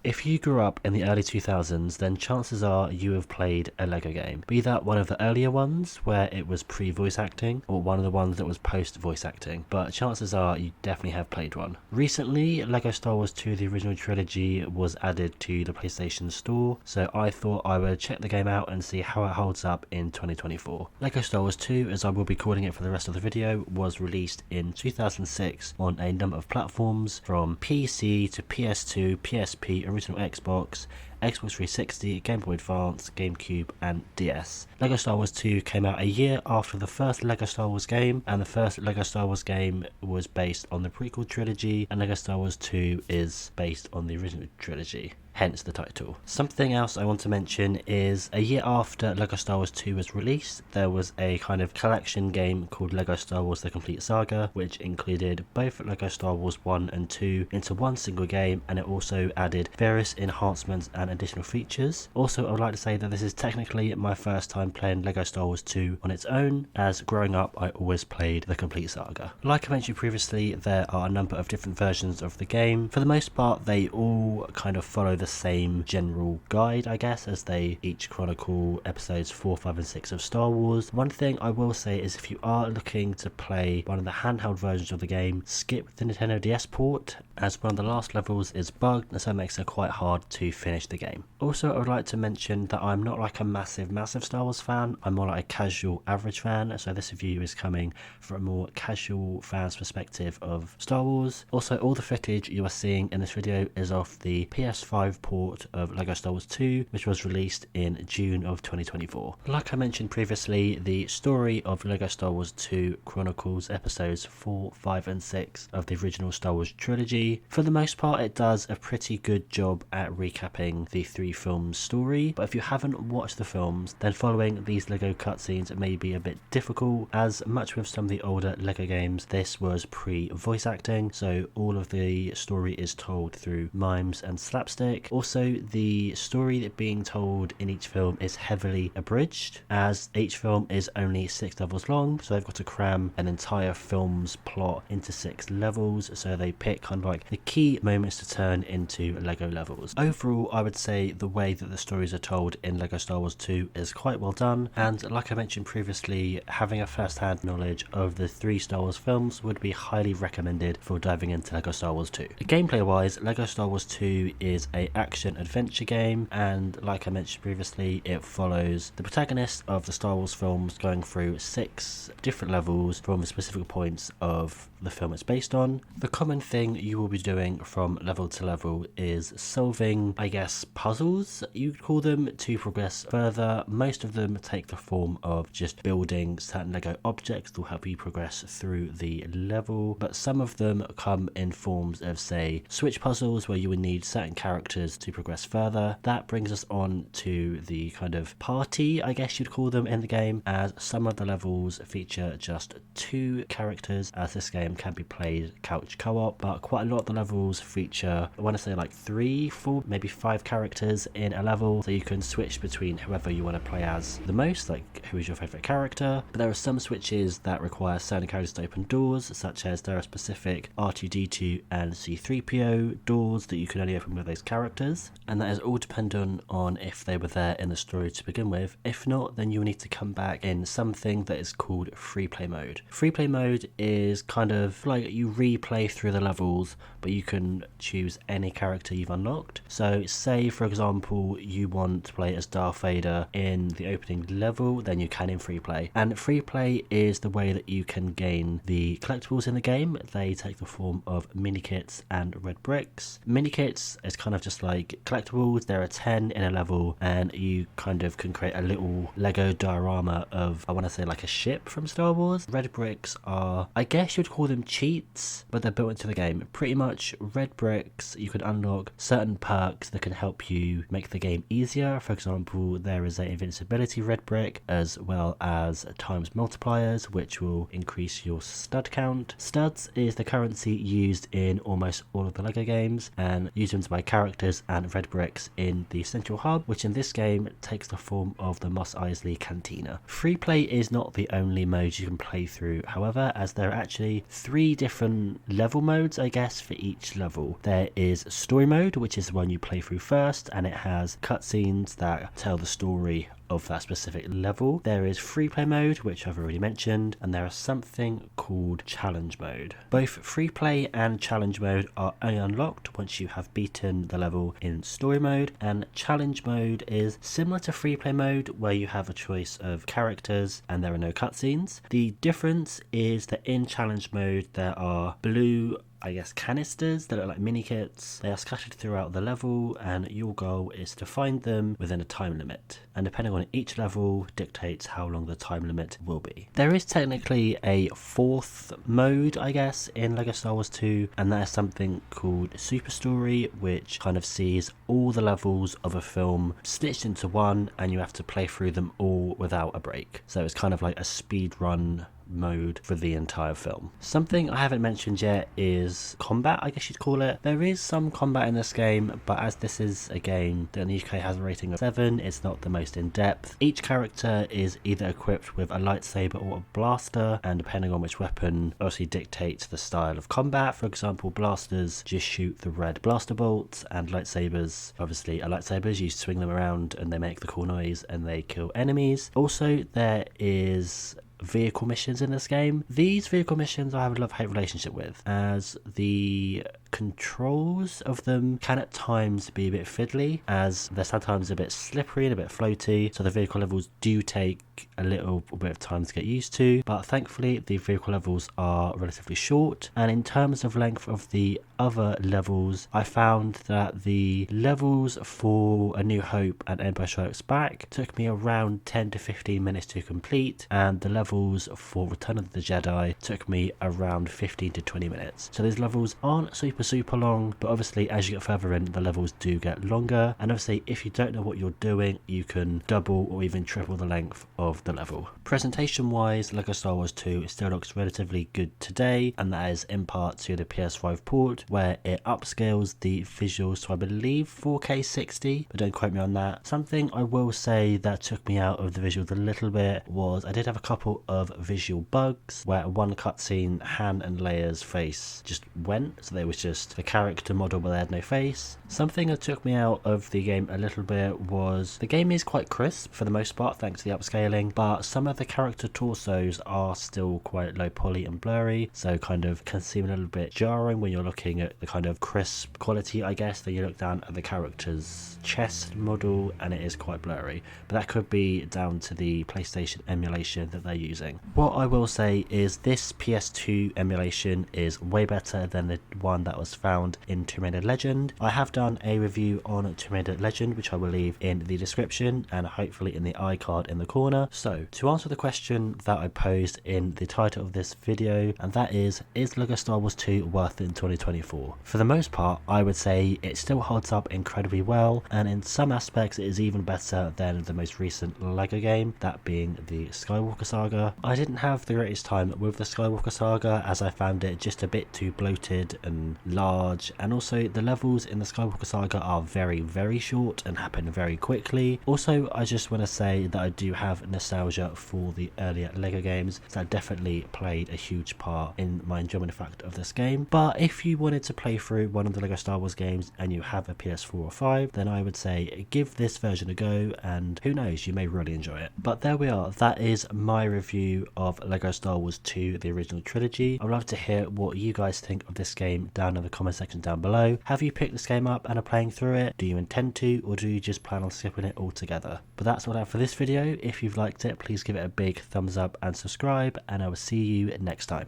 If you grew up in the early 2000s, then chances are you have played a LEGO game. Be that one of the earlier ones where it was pre-voice acting, or one of the ones that was post-voice acting, but chances are you definitely have played one. Recently, LEGO Star Wars 2 The Original Trilogy was added to the PlayStation Store, so I thought I would check the game out and see how it holds up in 2024. LEGO Star Wars 2, as I will be calling it for the rest of the video, was released in 2006 on a number of platforms from PC to PS2, PSP, original Xbox, Xbox 360, Game Boy Advance, GameCube, and DS. LEGO Star Wars 2 came out a year after the first LEGO Star Wars game, and the first LEGO Star Wars game was based on the prequel trilogy, and LEGO Star Wars 2 is based on the original trilogy. Hence the title. Something else I want to mention is a year after LEGO Star Wars 2 was released, there was a kind of collection game called LEGO Star Wars The Complete Saga, which included both LEGO Star Wars 1 and 2 into one single game, and it also added various enhancements and additional features. Also, I would like to say that this is technically my first time playing LEGO Star Wars 2 on its own, as growing up I always played The Complete Saga. Like I mentioned previously, there are a number of different versions of the game. For the most part, they all kind of follow the same general guide, I guess, as they each chronicle episodes 4, 5 and 6 of Star Wars. One thing I will say is if you are looking to play one of the handheld versions of the game, skip the Nintendo DS port, as one of the last levels is bugged, and so it makes it quite hard to finish the game. Also, I would like to mention that I'm not like a massive Star Wars fan, I'm more like a casual average fan, so this review is coming from a more casual fan's perspective of Star Wars. Also, all the footage you are seeing in this video is of the PS5 port of LEGO Star Wars 2, which was released in June of 2024. Like I mentioned previously, the story of LEGO Star Wars 2 chronicles episodes 4, 5 and 6 of the original Star Wars trilogy. For the most part, it does a pretty good job at recapping the three films' story, but if you haven't watched the films, then following these LEGO cutscenes may be a bit difficult, as much with some of the older LEGO games, this was pre-voice acting, so all of the story is told through mimes and slapstick. Also, the story that being told in each film is heavily abridged, as each film is only 6 levels long, so they've got to cram an entire film's plot into 6 levels, so they pick kind of like the key moments to turn into LEGO levels. Overall, I would say the way that the stories are told in LEGO Star Wars 2 is quite well done, and like I mentioned previously, having a first-hand knowledge of the 3 Star Wars films would be highly recommended for diving into LEGO Star Wars 2. Gameplay wise, LEGO Star Wars 2 is a action adventure game, and like I mentioned previously, it follows the protagonist of the Star Wars films going through 6 different levels from the specific points of the film it's based on. The common thing you will be doing from level to level is solving, I guess, puzzles, you could call them, to progress further. Most of them take the form of just building certain LEGO objects that will help you progress through the level, but some of them come in forms of, say, switch puzzles where you would need certain characters to progress further. That brings us on to the kind of party, I guess you'd call them, in the game, as some of the levels feature just 2 characters, as this game can be played couch co-op, but quite a lot of the levels feature, I want to say like 3, 4, maybe 5 characters in a level, so you can switch between whoever you want to play as the most, like who is your favourite character. But there are some switches that require certain characters to open doors, such as there are specific R2-D2 and C-3PO doors that you can only open with those characters, and that is all dependent on if they were there in the story to begin with. If not, then you'll need to come back in something that is called free play mode. Free play mode is kind of like you replay through the levels, but you can choose any character you've unlocked. So say for example you want to play as Darth Vader in the opening level, then you can in free play. And free play is the way that you can gain the collectibles in the game. They take the form of mini kits and red bricks. Mini kits is kind of just like collectibles. There are 10 in a level, and you kind of can create a little Lego diorama of, I want to say, like a ship from Star Wars. Red bricks are, I guess you'd call them cheats, but they're built into the game. Pretty much red bricks, you can unlock certain perks that can help you make the game easier. For example, there is an invincibility red brick, as well as times multipliers, which will increase your stud count. Studs is the currency used in almost all of the LEGO games, and used to buy characters and red bricks in the central hub, which in this game takes the form of the Mos Eisley Cantina. Free play is not the only mode you can play through, however, as there are actually 3 different level modes, I guess, for each level. There is story mode, which is the one you play through first, and it has cutscenes that tell the story of that specific level. There is free play mode, which I've already mentioned, and there is something called challenge mode. Both free play and challenge mode are only unlocked once you have beaten the level in story mode, and challenge mode is similar to free play mode where you have a choice of characters and there are no cutscenes. The difference is that in challenge mode there are blue, I guess, canisters that are like mini kits. They are scattered throughout the level, and your goal is to find them within a time limit, and depending on each level dictates how long the time limit will be. There is technically a 4th mode, I guess, in LEGO Star Wars 2, and that is something called Super Story, which kind of sees all the levels of a film stitched into one, and you have to play through them all without a break. So it's kind of like a speed run mode for the entire film. Something I haven't mentioned yet is combat, I guess you'd call it. There is some combat in this game, but as this is a game that in the UK has a rating of 7, it's not the most in-depth. Each character is either equipped with a lightsaber or a blaster, and depending on which weapon obviously dictates the style of combat. For example, blasters just shoot the red blaster bolts, and lightsabers obviously are lightsabers. You swing them around and they make the cool noise and they kill enemies. Also, there is vehicle missions in this game. These vehicle missions I have a love-hate relationship with, as the controls of them can at times be a bit fiddly, as they're sometimes a bit slippery and a bit floaty, so the vehicle levels do take a little bit of time to get used to, but thankfully the vehicle levels are relatively short. And in terms of length of the other levels, I found that the levels for A New Hope and Empire Strikes Back took me around 10 to 15 minutes to complete, and the levels for Return of the Jedi took me around 15 to 20 minutes. So these levels aren't super long, but obviously as you get further in, the levels do get longer, and obviously if you don't know what you're doing, you can double or even triple the length of the level. Presentation wise, LEGO Star Wars 2 still looks relatively good today, and that is in part to the PS5 port, where it upscales the visuals to I believe 4K 60, but don't quote me on that. Something I will say that took me out of the visuals a little bit was I did have a couple of visual bugs, where one cutscene, Han and Leia's face just went, so they was just the character model but they had no face. Something that took me out of the game a little bit was the game is quite crisp for the most part thanks to the upscaling, but some of the character torsos are still quite low poly and blurry, so kind of can seem a little bit jarring when you're looking at the kind of crisp quality, I guess. Then you look down at the character's chest model and it is quite blurry, but that could be down to the PlayStation emulation that they're using. What I will say is this PS2 emulation is way better than the one that was found in Tomb Raider Legend. I have done a review on Tomb Raider Legend, which I will leave in the description and hopefully in the iCard in the corner. So to answer the question that I posed in the title of this video, and that is LEGO Star Wars 2 worth it in 2024? For the most part, I would say it still holds up incredibly well, and in some aspects it is even better than the most recent LEGO game, that being the Skywalker Saga. I didn't have the greatest time with the Skywalker Saga, as I found it just a bit too bloated and large, and also the levels in the Skywalker Saga are very short and happen very quickly. Also, I just want to say that I do have nostalgia for the earlier LEGO games, so that definitely played a huge part in my enjoyment factor of this game. But if you wanted to play through one of the LEGO Star Wars games and you have a PS4 or 5, then I would say give this version a go, and who knows, you may really enjoy it. But there we are, that is my review of LEGO Star Wars 2, the original trilogy. I'd love to hear what you guys think of this game down in the comment section down below. Have you picked this game up and are playing through it? Do you intend to, or do you just plan on skipping it altogether? But that's all I have for this video. If you've liked it, please give it a big thumbs up and subscribe, and I will see you next time.